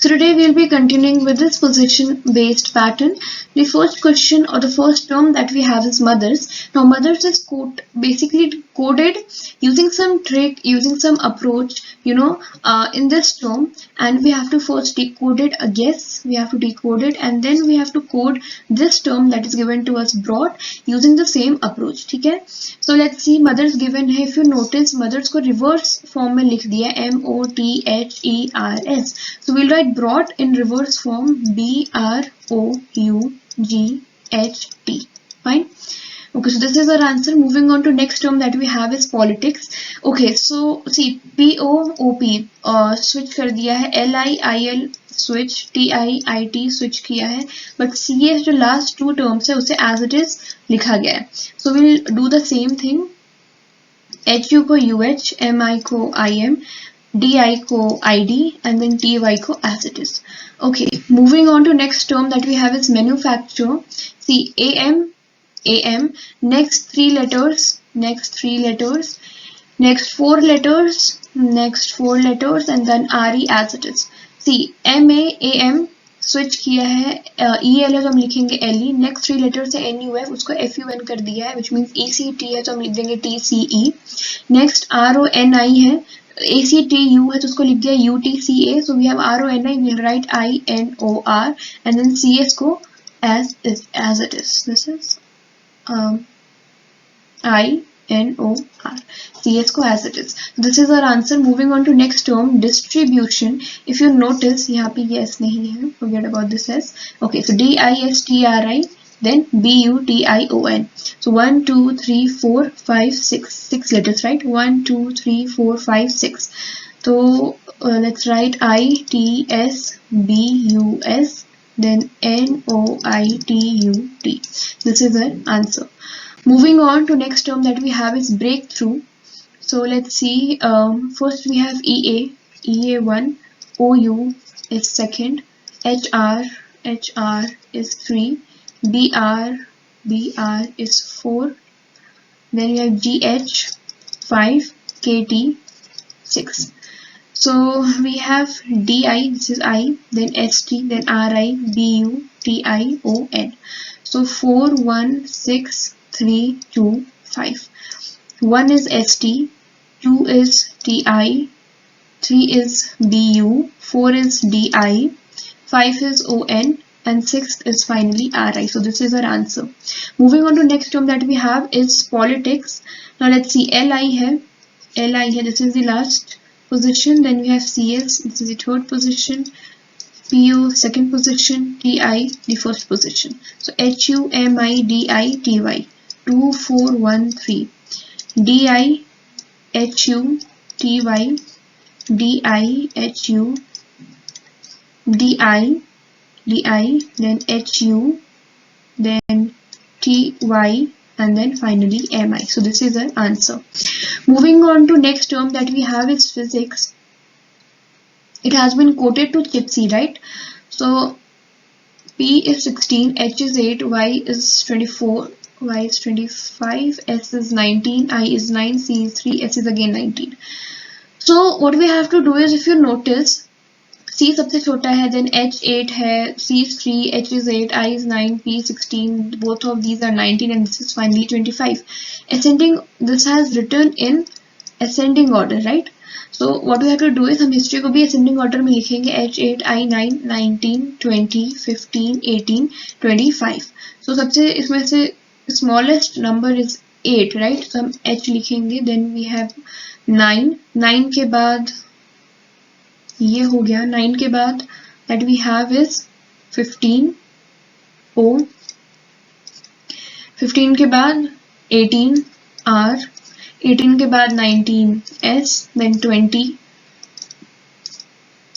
So today we'll be continuing with this position based pattern. The first question or the first term that we have is mothers. Now mothers is basically coded using some trick, using some approach, in this term, and we have to first decode it. Yes, we have to decode it, and then we have to code this term that is given to us broad using the same approach. Okay? So let's see, mothers given है. If you notice, mothers को reverse form में लिख दिया MOTHERS. So we'll write broad in reverse form BROUGHT. Fine. Okay, so this is our answer. Moving on to next term that we have is politics. Okay, so see POOP switch कर दिया है, LIIL switch, TIIT switch किया है, but CA जो last two terms है उसे as it is लिखा गया है. So we'll do the same thing. HU को UH, MI को IM, DI को ID, and then TY को as it is. Okay, moving on to next term that we have is manufacture. See AM, next three letters, next four letters, and then RE as it is. See MAAM switch किया है, EL है तो हम लिखेंगे LE, next three letters है NUF, उसको FUN कर दिया है, which means ECT है तो हम लिख देंगे TCE. next RONI है, ACTU है तो उसको लिख दिया UTCA, so we have RONI, we'll write INOR, and then CS को as it is. This is INOR, CS को as it is. This is our answer. Moving on to next term, distribution. If you notice, यहाँ पे yes नहीं है, forget about this S. Okay, so DISTRI, then BUTION. So 1, 2, 3, 4, 5, 6 letters, right? 1, 2, 3, 4, 5, 6. So let's write ITSBUS, then NOITUT. This is our answer. Moving on to next term that we have is breakthrough. So let's see. First we have EA1, OU is second, HR is 3, BR is 4. Then we have GH 5, KT 6. So we have DI, this is I, then ST, then RI, BU, TION. So 4, 1, 6, 3, 2, 5. 1 is ST, 2 is TI, 3 is BU, 4 is DI, 5 is ON, and 6 is finally RI. So this is our answer. Moving on to next term that we have is politics. Now let's see, LI है, this is the last position. Then we have CS, this is the third position, PO second position, TI the first position. So HUMIDI TY 2, 4, 1, 3, DI HU TY, DI HU, DI, then HU, then TY, and then finally MI. So this is our answer. Moving on to next term that we have is physics. It has been quoted to CHIPSE, right? So P is 16, H is 8, Y is 24, Y is 25, S is 19, I is 9, C is 3, S is again 19. So what we have to do is, if you notice, C सबसे छोटा है, then H 8 है, C is 3, H is 8, I is 9, P is 16, both of these are 19, and this is finally 25. Ascending, this has written in ascending order, right? So what we have to do is, हम history को भी ascending order में लिखेंगे, H 8, I 9, 19, 20, 15, 18, 25. So सबसे इसमें से smallest number is 8, right? So हम H लिखेंगे, then we have 9 के बाद ये हो गया, 9 के बाद that we have is 15 O, 15 के बाद 18 R, 18 के बाद 19 S, then 20,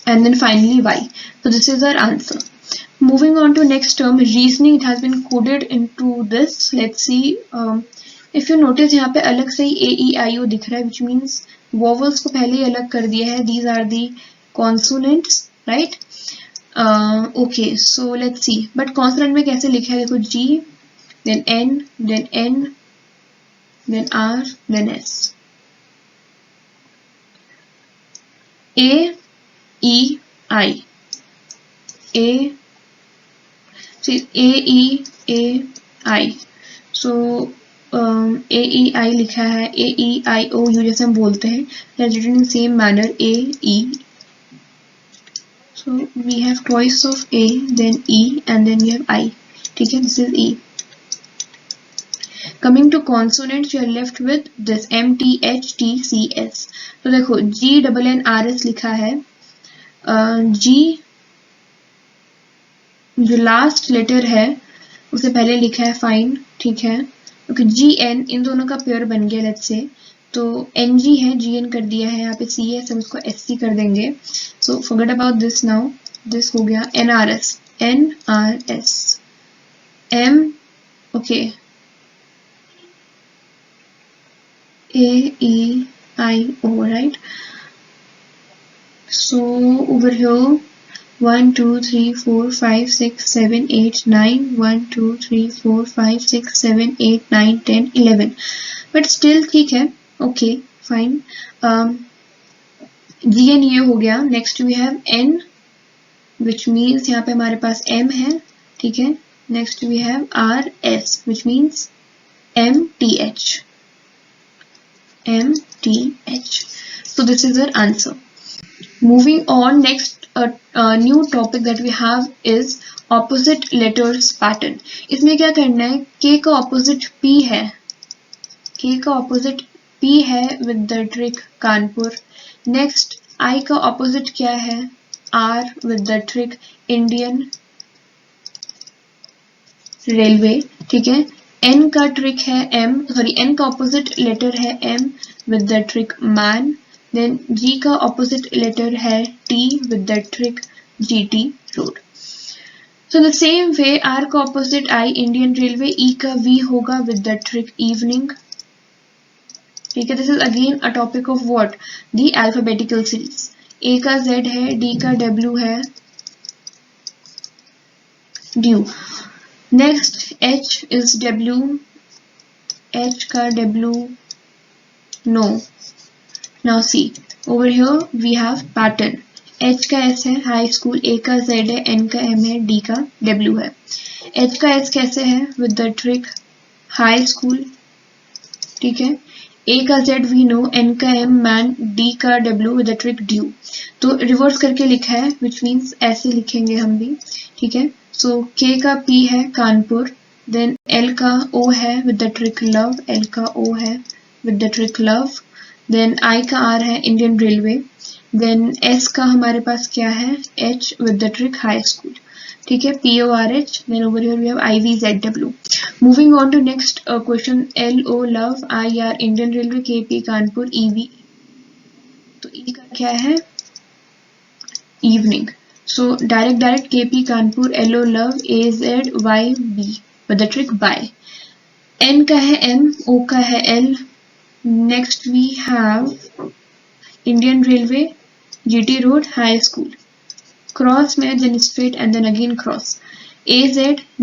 and then finally Y. So this is our answer. Moving on to next term, reasoning. It has been coded into this. Let's see. If you notice, यहाँ पे अलग से ही AEIO दिख रहा है, which means vowels को पहले ही अलग कर दिया है. These are the consonants, right? Okay, so let's see. But consonant में कैसे लिखा है? देखो, G, then N, then R, then S. A, E, I. AEAI, so AEI लिखा है, AEIOU जैसे हम बोलते हैं, that's written in same manner AE. So we have twice of A, then E, and then we have I. ठीक है, this is E. Coming to consonants, you are left with this MTHTCS. तो देखो GNNRS लिखा है, G जो last letter है उसे पहले लिखा है फाइन, ठीक है, क्योंकि GN इन दोनों का पेयर बन गया लेट्स से, तो NG है, GN कर दिया है, यहाँ पे CS हम उसको SC कर देंगे, so forget about this now, this हो गया NRS, M, okay, AEIO, right? So over here 1 2 3 4 5 6 7 8 9 1 2 3 4 5 6 7 8 9 10 11, but still ठीक है, okay fine. GN ये हो गया. Next we have N, which means यहाँ पे हमारे पास M है, ठीक है. Next we have RS, which means MTH. So this is our answer. Moving on, next new topic that we have is opposite letters pattern. इसमें क्या करना है, K का opposite P है, K का opposite P है with the trick Kanpur. Next I का opposite क्या है, R with the trick Indian Railway, ठीक है. N का ट्रिक है N का ऑपोजिट लेटर है M with the trick man. Then G का ऑपोजिट लेटर है T with the trick GT road. So the same way R का opposite I Indian Railway, E का V होगा with the trick evening, ठीक है. This is again a topic of what, the alphabetical series. A का Z है, D का W है, due. Next H is W, H का W, no. Now see, over here we have pattern. H का S है high school, A का Z है, N का M है, D का W है. H का S कैसे है, with the trick high school, ठीक है. A का Z we know, N का M man, D का W with the trick due. तो रिवर्स करके लिखा है, which means ऐसे लिखेंगे हम भी, ठीक है. So K का P है कानपुर, then L का O है with the trick love, L का O है with the trick love, then I का R है Indian Railway, then S का हमारे पास क्या है, H with the trick high school, ठीक है, PORH. Then over here we have IVZW. Moving on to next question, LO love, IR Indian Railway, KP Kanpur, EV, तो E का क्या है, evening. So direct KP Kanpur, LO love, AZ YB with the trick by. N का है M, O का है L. Next we have Indian Railway, GT road, high school. Cross में then straight and then again cross. AZ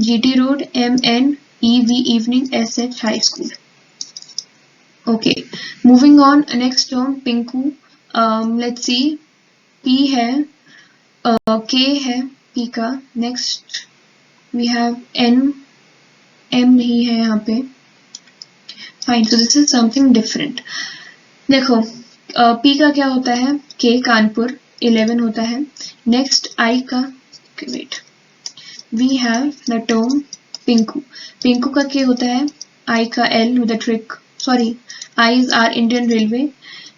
GT road, MN EV evening, SH high school. Okay, moving on, next term Pinku. Let's see, P है, K है P का. Next we have N, M नहीं है यहाँ पे. Fine, so this is something different. देखो P का क्या होता है, K कानपुर 11 होता है. Next I का, wait, we have the term Pinku. Pinku का K होता है, I का L with the trick, sorry, I is R Indian Railway,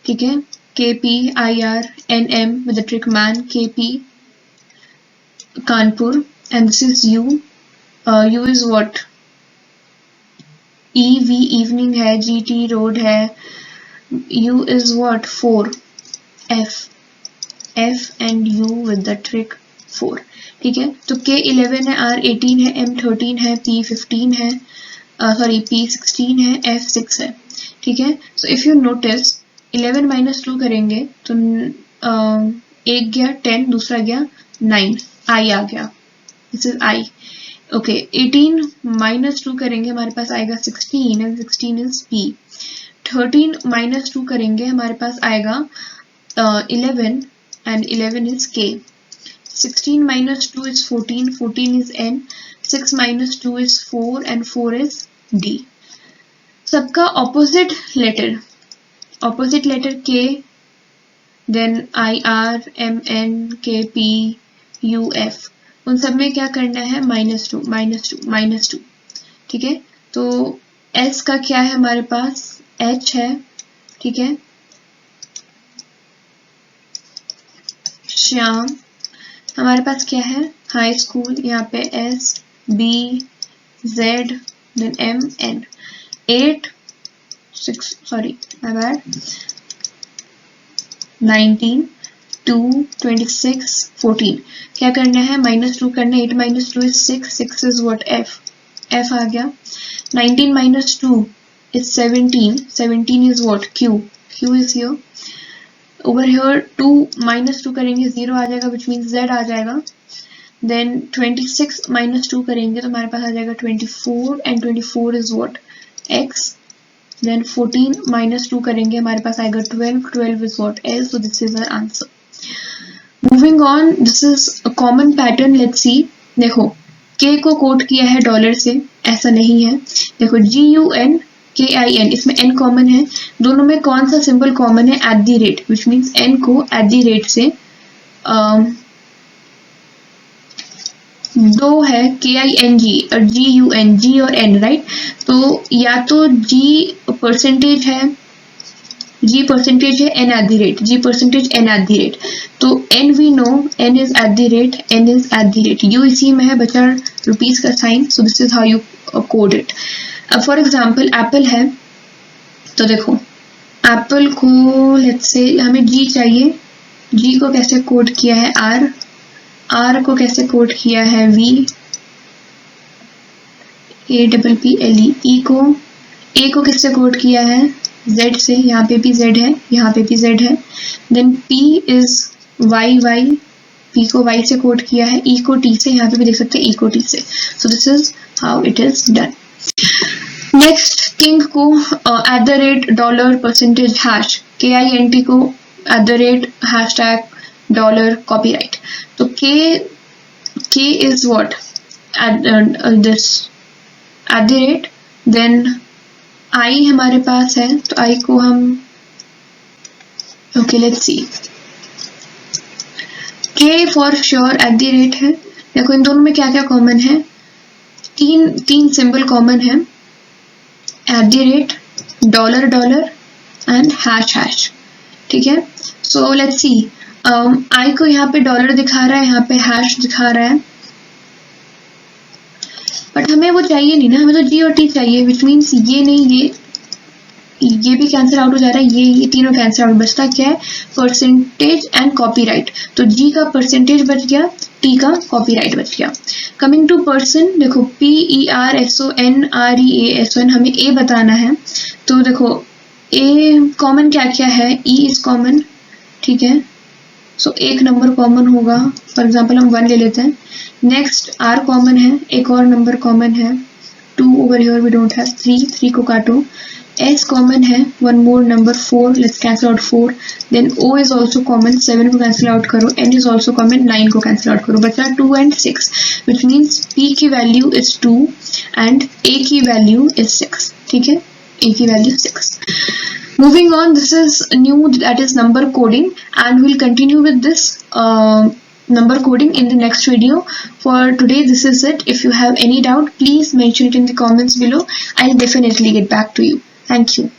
ठीक है. KP IR NM with the trick man, KP Kanpur, and this is U. U is what, EV evening है, GT road है. U is what, 4, F and U with the trick 4, ठीक है. तो K 11 है, R 18 है, M 13 है, P 15 है, P 16 है, F 6 है, ठीक है. So if you notice 11 minus 2 करेंगे तो एक गया 10, दूसरा गया 9, I आ गया, this is I. Okay, 18 minus 2 करेंगे हमारे पास आएगा 16 and 16 is P. 13 minus 2 करेंगे हमारे पास आएगा 11 and 11 is K. 16 minus 2 is 14, 14 is N, 6 minus 2 is 4 and 4 is D. सबका opposite letter K, then I R M N K P U F, उन सब में क्या करना है, -2, ठीक है। तो S का क्या है हमारे पास, H है, ठीक है। श्याम, हमारे पास क्या है, हाई स्कूल, यहाँ पे S B Z then M N, 8 6 sorry my bad 19 2 26 14, क्या करना है, -2 करना है, 8 minus 2 is 6, 6 is what, F आ गया। 19 minus 2 is 17, 17 is what, Q is here। over here 2 minus 2 करेंगे 0 आ जाएगा, which means Z आ जाएगा। then 26 minus 2 करेंगे तो हमारे पास आ जाएगा 24 and 24 is what, X। then 14 minus 2 करेंगे हमारे पास आएगा 12, 12 is what, L। so this is our answer। moving on, this is a common pattern, let's see। देखो K को कोट किया है डॉलर से, ऐसा नहीं है। देखो GUN KIN, इसमें N कॉमन है, दोनों में कौन सा सिंबल कॉमन है, at the rate, which means N को एट द रेट से दो है KING और GUN, G और N, राइट। तो या तो G परसेंटेज है N at the rate, G percentage N at the rate. तो N we know, N is at the rate, N is at the rate, U इसी में है, बचा रुपीज का sign. So this is how you code it. For example apple है, तो देखो Apple को लेट्स से हमें G चाहिए, G को कैसे कोड किया है R, R को कैसे कोड किया है V, APPLE, E को A को किससे कोड किया है, Z से, यहाँ पे भी Z है, यहाँ पे भी Z है। Then P is Y, P को Y से कोड किया है, E को T से, यहाँ पे भी देख सकते हैं E को T से। So this is how it is done. Next king को at the rate dollar percentage hash, KINT को at the rate hashtag dollar copyright. तो K is what, at this at the rate, then I हमारे पास है, तो I को हम okay let's see, K for sure at the rate है। देखो इन दोनों में क्या क्या कॉमन है, तीन सिंबल कॉमन है, at the rate, dollar and hash, ठीक है। सो लेट्स सी, I को यहाँ पे डॉलर दिखा रहा है, यहाँ पे हैश दिखा रहा है, बट हमें वो चाहिए नहीं ना, हमें तो G और T चाहिए, विच मीन्स ये नहीं, ये भी कैंसिल आउट हो जा रहा है, ये तीनों कैंसिल आउट, बचता क्या है, परसेंटेज एंड कॉपीराइट। तो G का परसेंटेज बच गया, T का कॉपीराइट बच गया। कमिंग टू पर्सन, देखो PERSONREASON, हमें A बताना है। तो देखो A कॉमन क्या क्या है, E इज कॉमन, ठीक है। सो एक नंबर कॉमन होगा, फॉर एग्जाम्पल हम 1 ले लेते हैं। नेक्स्ट R कॉमन है, एक और नंबर कॉमन है, 2 over here we don't have, 3 को काटो। S कॉमन है, 1 more number 4, let's cancel out 4। Then O is also common, 7 को कैंसिल आउट करो। N इज ऑल्सो कॉमन, 9 को कैंसिल आउट करो, बचा 2 and 6, विच मीन्स P की वैल्यू इज 2 एंड A की वैल्यू इज 6, ठीक है, A की value 6। Moving on, this is new, that is number coding, and we'll continue with this number coding in the next video. For today, this is it. If you have any doubt, please mention it in the comments below. I'll definitely get back to you. Thank you.